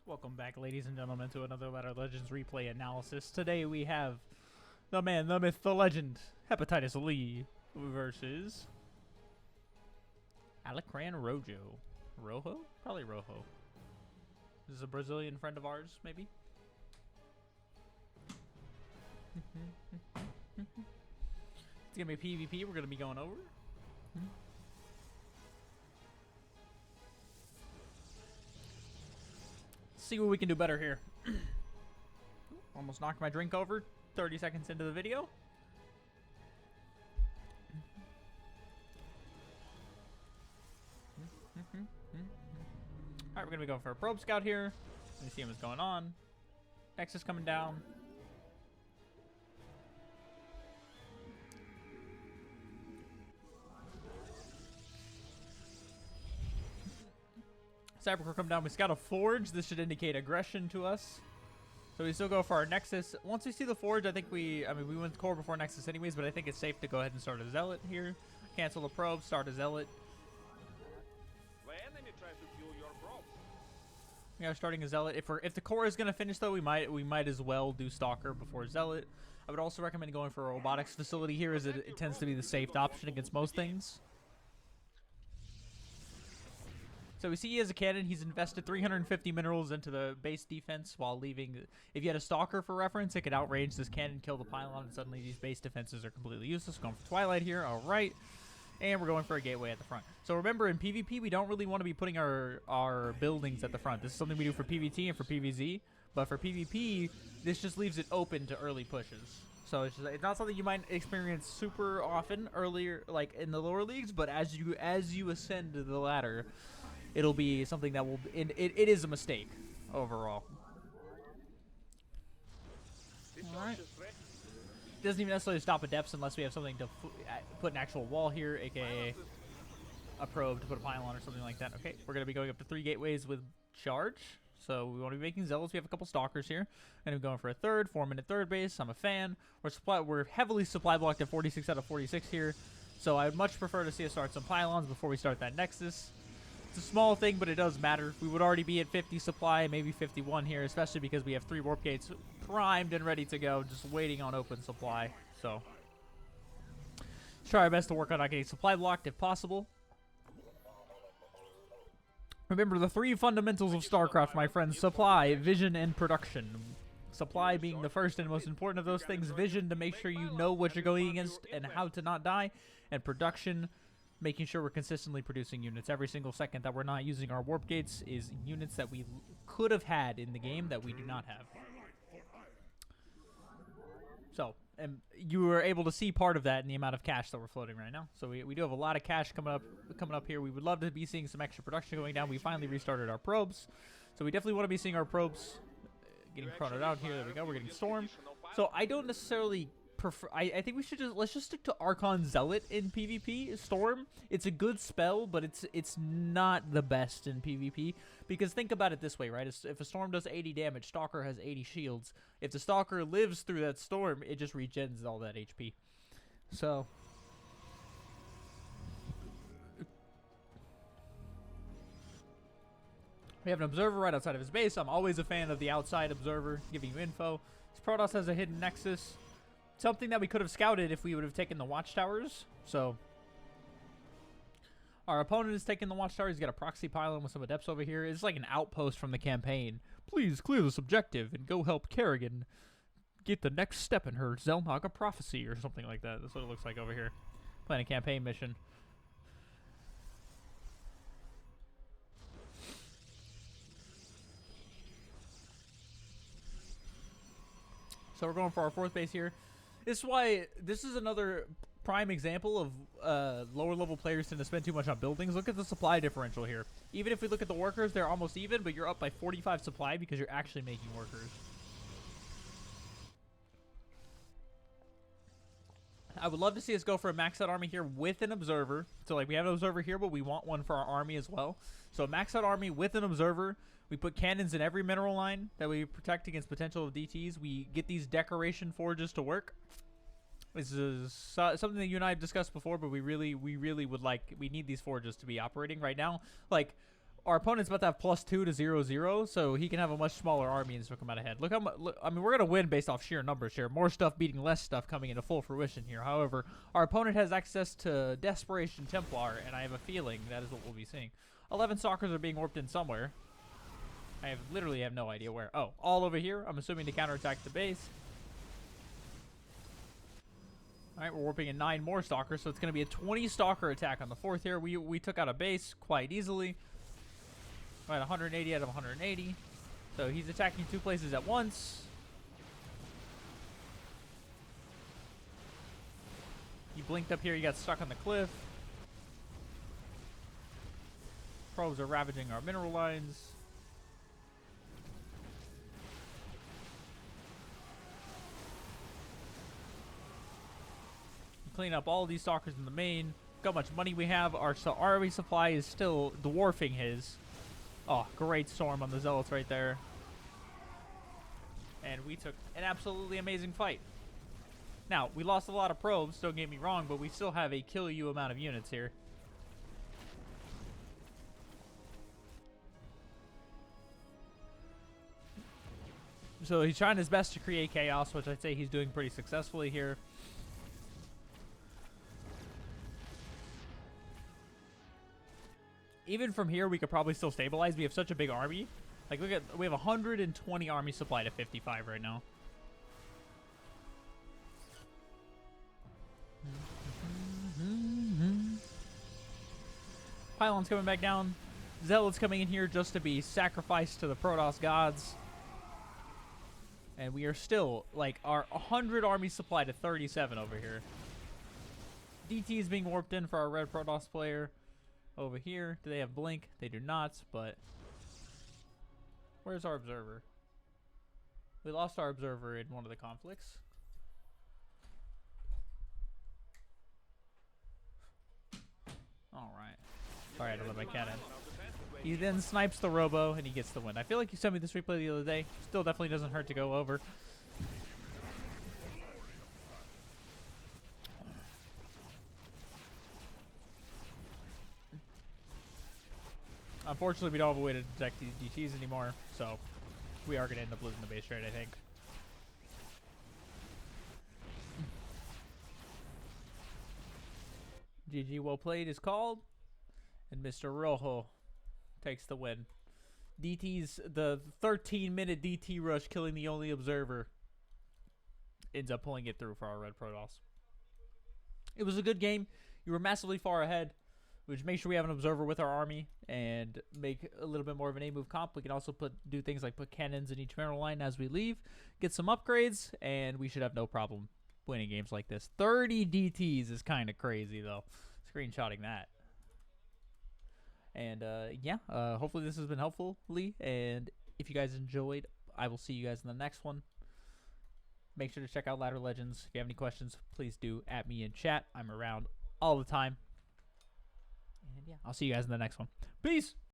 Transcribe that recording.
Welcome back, ladies and gentlemen, to another Ladder Legends replay analysis. Today we have the man, the myth, the legend, Hepatitis Lee versus Alacran Rojo. Rojo? Probably Rojo. This is a Brazilian friend of ours, maybe? It's gonna be PvP we're gonna be going over. See what we can do better here. Almost knocked my drink over 30 seconds into the video. Alright, we're gonna be going for a probe scout here. Let me see what's going on. Nexus coming down. Cybercore come down. We scout a forge. This should indicate aggression to us. So we still go for our Nexus. Once we see the forge, I think we went core before Nexus anyways, but I think it's safe to go ahead and start a Zealot here. Cancel the probe, start a Zealot. The enemy tries to fuel your probe. We are starting a Zealot. If the core is gonna finish though, we might as well do Stalker before Zealot. I would also recommend going for a robotics facility here, as it tends to be the safe option against most things. So we see he has a cannon. He's invested 350 minerals into the base defense while leaving. If you had a Stalker for reference, it could outrange this cannon, kill the pylon, and suddenly these base defenses are completely useless. Going for Twilight here. All right. And we're going for a gateway at the front. So remember, in PvP, we don't really want to be putting our buildings at the front. This is something we do for PvT and for PvZ. But for PvP, this just leaves it open to early pushes. So it's not something you might experience super often earlier, like in the lower leagues. But as you ascend the ladder, it'll be something that will. It is a mistake overall. All right. Doesn't even necessarily stop at depths unless we have something to put an actual wall here, aka a probe to put a pylon or something like that. Okay, we're gonna be going up to 3 gateways with charge. So we want to be making zealots. We have a couple stalkers here. And we're going for a 4-minute third base. I'm a fan. We're heavily supply blocked at 46 out of 46 here. So I would much prefer to see us start some pylons before we start that Nexus. It's a small thing, but it does matter. We would already be at 50 supply, maybe 51 here, especially because we have 3 warp gates primed and ready to go, just waiting on open supply. So try our best to work on not getting supply blocked if possible. Remember the 3 fundamentals of StarCraft, my friends: supply, vision, and production. Supply being the first and most important of those things. Vision to make sure you know what you're going against and how to not die. And production, making sure we're consistently producing units. Every single second that we're not using our warp gates is units that we could have had in the game that we do not have. So, and you were able to see part of that in the amount of cash that we're floating right now. So we do have a lot of cash coming up here. We would love to be seeing some extra production going down. We finally restarted our probes. So we definitely want to be seeing our probes getting prodded out here. There we go. We're getting Storm. So I don't necessarily prefer. I think we should let's just stick to Archon Zealot in PvP. Storm, it's a good spell, but it's not the best in PvP, because think about it this way, right? If a Storm does 80 damage, Stalker has 80 shields. If the Stalker lives through that Storm, it just regens all that HP. So we have an Observer right outside of his base. I'm always a fan of the outside Observer giving you info. This Protoss has a hidden Nexus. Something that we could have scouted if we would have taken the Watchtowers. So our opponent is taking the Watchtower. He's got a proxy pylon with some adepts over here. It's like an outpost from the campaign. Please clear this objective and go help Kerrigan get the next step in her Zelnaga prophecy or something like that. That's what it looks like over here. Playing a campaign mission. So we're going for our 4th base here. This is why this is another prime example of lower level players tend to spend too much on buildings. Look at the supply differential here. Even if we look at the workers, they're almost even, but you're up by 45 supply because you're actually making workers. I would love to see us go for a max out army here with an observer. So like we have an observer here, but we want one for our army as well. So a max out army with an observer. We put cannons in every mineral line that we protect against potential of DTs. We get these decoration forges to work. This is something that you and I have discussed before, but we really would like, we need these forges to be operating right now. Like, our opponent's about to have +2 to 0-0, so he can have a much smaller army and still come out ahead. Look how much. I mean, we're gonna win based off sheer numbers here. More stuff beating less stuff coming into full fruition here. However, our opponent has access to Desperation Templar, and I have a feeling that is what we'll be seeing. 11 stalkers are being warped in somewhere. I literally have no idea where. Oh, all over here. I'm assuming to counterattack the base. All right, we're warping in 9 more stalkers, so it's going to be a 20 stalker attack on the 4th here. We took out a base quite easily. Right, 180 out of 180. So he's attacking 2 places at once. He blinked up here. He got stuck on the cliff. Probes are ravaging our mineral lines. Clean up all these stalkers in the main. Look how much money we have. Our army supply is still dwarfing his. Oh, great storm on the zealots right there. And we took an absolutely amazing fight. Now, we lost a lot of probes, don't get me wrong, but we still have a kill you amount of units here. So he's trying his best to create chaos, which I'd say he's doing pretty successfully here. Even from here, we could probably still stabilize. We have such a big army. Like, look at, we have 120 army supply to 55 right now. Pylon's coming back down. Zealot's coming in here just to be sacrificed to the Protoss gods. And we are still, like, our 100 army supply to 37 over here. DT is being warped in for our red Protoss player. Over here, do they have blink? They do not, but where's our observer? We lost our observer in one of the conflicts. Alright. Alright, I let my cannon. He then snipes the Robo and he gets the win. I feel like you sent me this replay the other day. Still definitely doesn't hurt to go over. Unfortunately, we don't have a way to detect these DTs anymore, so we are going to end up losing the base trade, I think. GG well played is called, and Mr. Rojo takes the win. DT's, the 13-minute DT rush killing the only observer, ends up pulling it through for our red Protoss. It was a good game. You were massively far ahead. Which make sure we have an observer with our army and make a little bit more of an A-move comp. We can also do things like put cannons in each mineral line as we leave, get some upgrades, and we should have no problem winning games like this. 30 DTs is kind of crazy, though. Screenshotting that. And, yeah, hopefully this has been helpful, Lee. And if you guys enjoyed, I will see you guys in the next one. Make sure to check out Ladder Legends. If you have any questions, please do at me in chat. I'm around all the time. And yeah, I'll see you guys in the next one. Peace!